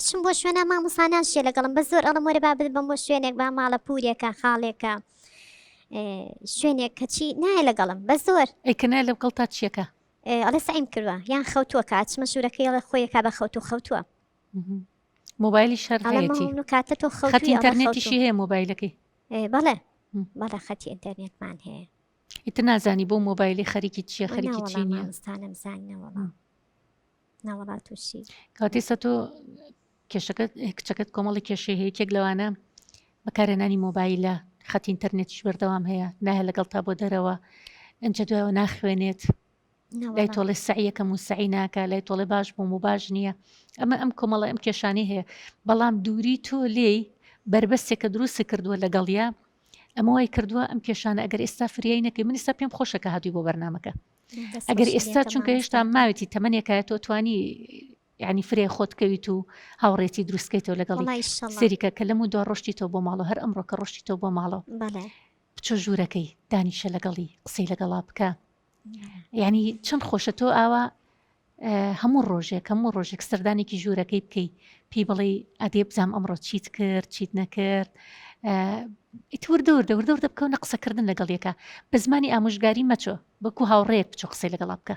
ئەچم بۆ شوێنە مامۆسانان شێ لەگەڵم بە زۆر ئەڵم وەرە با بم بۆ شوێنێک با ماڵە پورێکە خاڵێکە شوێنێک کەچی نایە لەگەڵم بە زۆر ئەیکەنە لەو گەڵ تا چیەکە ئەڵێ سعیم کردووە یان خەوتووە کاتچمە ژوورەکەیڵە خۆیەکە بە خەوتووە مۆبایلی شەر هەیەی ئەڵە کاتە تۆ خەت ئینتەرنێتیشی هەیە مۆبایلەکەی بەڵێ بەڵێ خەتی ئینتەرنێتمان هەیە ئیتر نازانی بۆ مۆبایلی خەریکی چیە خەریکی چی نییە ستانم زانینەوە ناوەڵات تووشی کاتێسە تۆ کێشەکە کچەکەت کۆمەڵی کێشەی هەیەکێک لەوانە بەکارهێنانی مۆبایلە خەت ئینتەرنێتیش بەردەوام هەیە نایە لەگەڵ تا بۆ دەرەوە ئەنجە دوایەوە ناخوێنێت لای تۆڵێ سعیەکەم و سعی ناکە لای تۆڵێ باش بووم و باش نییە ئەم کۆمەڵە ئەم کێشانی هەیە بەڵام دووری تۆ لێی بربەستێکە دروستە کردووە لەگەڵیا ئەمە وای کردووە ئەم کێشانە ئەگەر ئێستا فریایی نەکەی من ئێستا پێم خۆشەکە هاتووی بۆ بەرنامەکە ئەگەر ئێستا چونکە هێشتا ماوێتی تەمەنێکە تۆ توانی یعنی فرێ خۆتکەویت و هاوڕێتی دروستکەیتەوە لەگەڵی سەریکە کە لەمو دو ڕۆشتیتەوە بۆ ماڵەوە هەر ئەمڕۆکە ڕۆشتیتەوە بۆ ماڵەوە بچۆ ژوورەکەی دانیشە لەگەڵی قسەی لەگەڵا بکە یعنی چەند خۆشە تۆ ئاوا هەموو ڕۆژێک سەردانێکی ژوورەکەی بکەی پێی بڵێ ئەدێ بزانام ئەمڕۆ چیت کرد چیت نەکرد وردە بکەونە قسەکردن لەگەڵ یەکە بە زمانی ئامۆژگاری مەچۆ بەکو هاوڕێک بچۆ قسەی لەگەڵا بکە